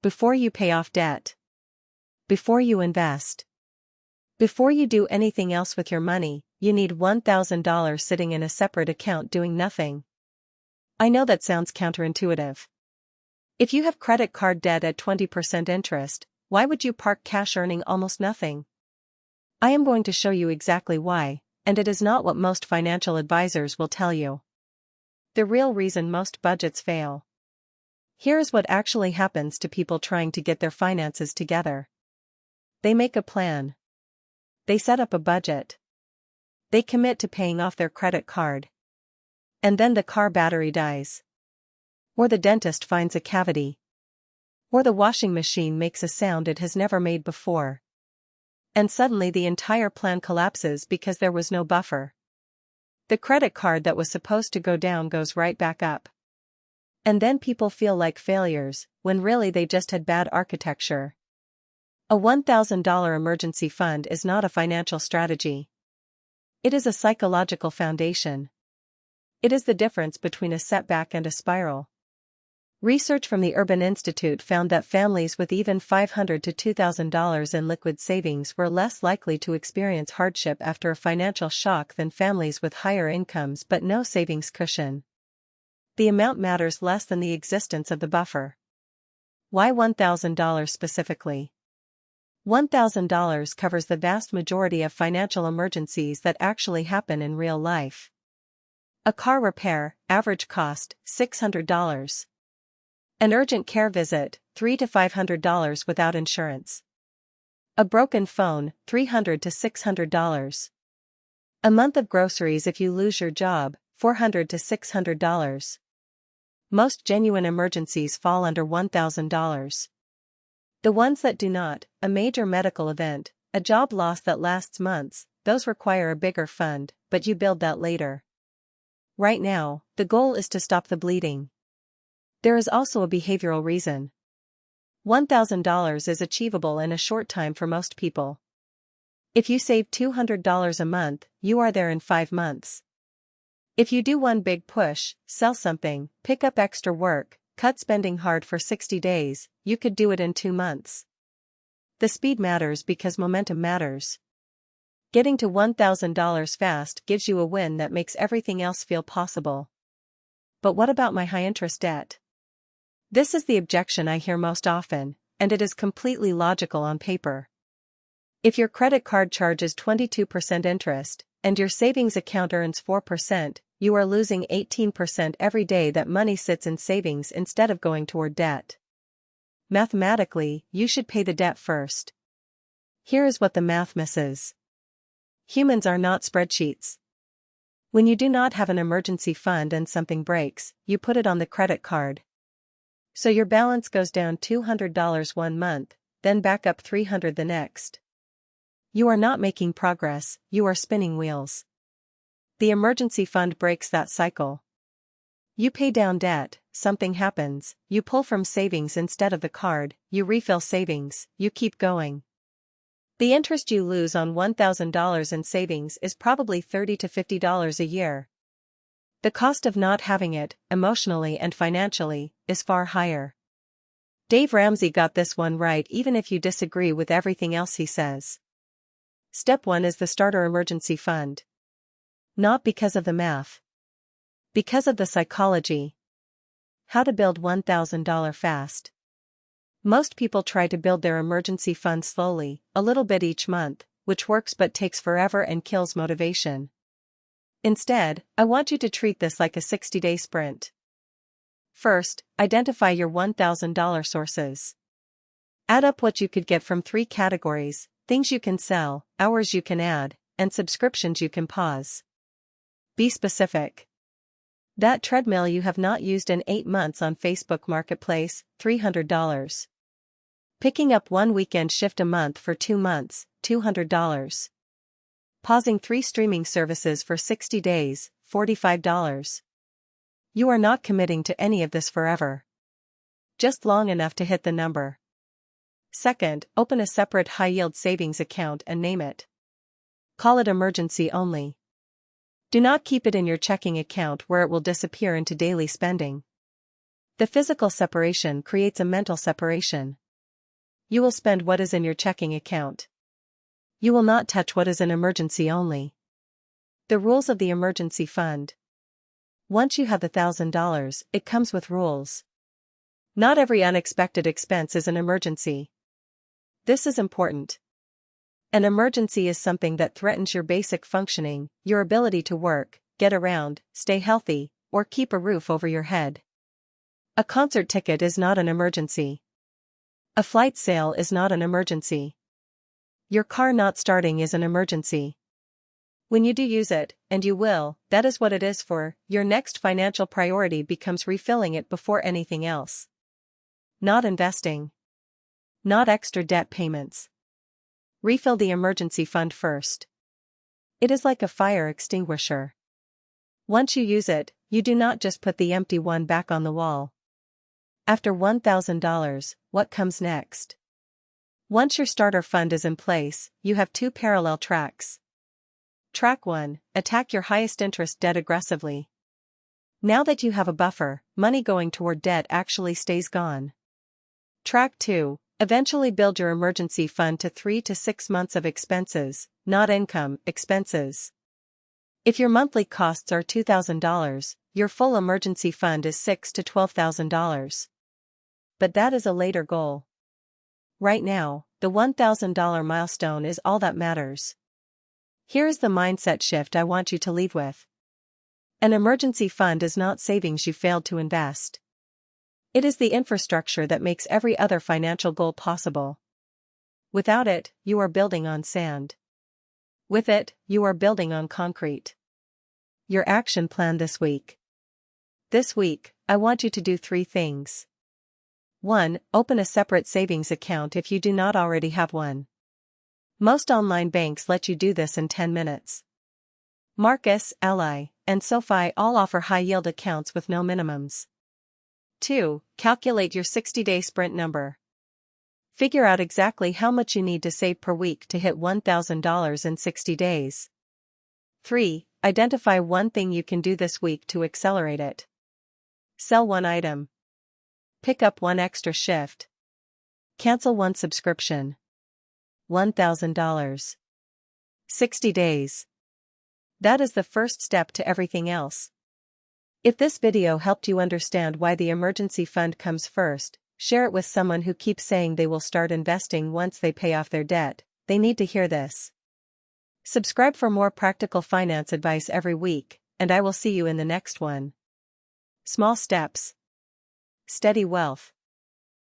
Before you pay off debt. Before you invest. Before you do anything else with your money, you need $1,000 sitting in a separate account doing nothing. I know that sounds counterintuitive. If you have credit card debt at 20% interest, why would you park cash earning almost nothing? I am going to show you exactly why, and it is not what most financial advisors will tell you. The real reason most budgets fail. Here is what actually happens to people trying to get their finances together. They make a plan. They set up a budget. They commit to paying off their credit card. And then the car battery dies. Or the dentist finds a cavity. Or the washing machine makes a sound it has never made before. And suddenly the entire plan collapses because there was no buffer. The credit card that was supposed to go down goes right back up. And then people feel like failures, when really they just had bad architecture. A $1,000 emergency fund is not a financial strategy. It is a psychological foundation. It is the difference between a setback and a spiral. Research from the Urban Institute found that families with even $500 to $2,000 in liquid savings were less likely to experience hardship after a financial shock than families with higher incomes but no savings cushion. The amount matters less than the existence of the buffer. Why $1,000 specifically? $1,000 covers the vast majority of financial emergencies that actually happen in real life. A car repair, average cost, $600. An urgent care visit, $300 to $500 without insurance. A broken phone, $300 to $600. A month of groceries if you lose your job, $400 to $600. Most genuine emergencies fall under $1,000. The ones that do not, a major medical event, a job loss that lasts months, those require a bigger fund, but you build that later. Right now, the goal is to stop the bleeding. There is also a behavioral reason. $1,000 is achievable in a short time for most people. If you save $200 a month, you are there in 5 months. If you do one big push, sell something, pick up extra work, cut spending hard for 60 days, you could do it in 2 months. The speed matters because momentum matters. Getting to $1,000 fast gives you a win that makes everything else feel possible. But what about my high-interest debt? This is the objection I hear most often, and it is completely logical on paper. If your credit card charges 22% interest, and your savings account earns 4%, you are losing 18% every day that money sits in savings instead of going toward debt. Mathematically, you should pay the debt first. Here is what the math misses. Humans are not spreadsheets. When you do not have an emergency fund and something breaks, you put it on the credit card. So your balance goes down $200 one month, then back up $300 the next. You are not making progress, you are spinning wheels. The emergency fund breaks that cycle. You pay down debt, something happens, you pull from savings instead of the card, you refill savings, you keep going. The interest you lose on $1,000 in savings is probably $30 to $50 a year. The cost of not having it, emotionally and financially, is far higher. Dave Ramsey got this one right even if you disagree with everything else he says. Step 1 is the starter emergency fund. Not because of the math. Because of the psychology. How to build $1,000 fast. Most people try to build their emergency fund slowly, a little bit each month, which works but takes forever and kills motivation. Instead, I want you to treat this like a 60-day sprint. First, identify your $1,000 sources. Add up what you could get from 3 categories: things you can sell, hours you can add, and subscriptions you can pause. Be specific. That treadmill you have not used in 8 months on Facebook Marketplace, $300. Picking up 1 weekend shift a month for 2 months, $200. Pausing 3 streaming services for 60 days, $45. You are not committing to any of this forever. Just long enough to hit the number. Second, open a separate high-yield savings account and name it. Call it emergency only. Do not keep it in your checking account where it will disappear into daily spending. The physical separation creates a mental separation. You will spend what is in your checking account. You will not touch what is an emergency only. The rules of the emergency fund. Once you have the $1,000, it comes with rules. Not every unexpected expense is an emergency. This is important. An emergency is something that threatens your basic functioning, your ability to work, get around, stay healthy, or keep a roof over your head. A concert ticket is not an emergency. A flight sale is not an emergency. Your car not starting is an emergency. When you do use it, and you will, that is what it is for. Your next financial priority becomes refilling it before anything else. Not investing. Not extra debt payments. Refill the emergency fund first. It is like a fire extinguisher. Once you use it, you do not just put the empty one back on the wall. After $1,000, what comes next? Once your starter fund is in place, you have two parallel tracks. Track 1, attack your highest interest debt aggressively. Now that you have a buffer, money going toward debt actually stays gone. Track 2, eventually build your emergency fund to 3 to 6 months of expenses, not income, expenses. If your monthly costs are $2,000, your full emergency fund is $6,000 to $12,000. But that is a later goal. Right now, the $1,000 milestone is all that matters. Here is the mindset shift I want you to leave with. An emergency fund is not savings you failed to invest. It is the infrastructure that makes every other financial goal possible. Without it, you are building on sand. With it, you are building on concrete. Your action plan this week. This week, I want you to do 3 things. 1. Open a separate savings account if you do not already have one. Most online banks let you do this in 10 minutes. Marcus, Ally, and SoFi all offer high-yield accounts with no minimums. 2. Calculate your 60-day sprint number. Figure out exactly how much you need to save per week to hit $1,000 in 60 days. 3. Identify one thing you can do this week to accelerate it. Sell one item. Pick up one extra shift. Cancel one subscription. $1,000. 60 days. That is the first step to everything else. If this video helped you understand why the emergency fund comes first, share it with someone who keeps saying they will start investing once they pay off their debt. They need to hear this. Subscribe for more practical finance advice every week, and I will see you in the next one. Small steps. Steady wealth.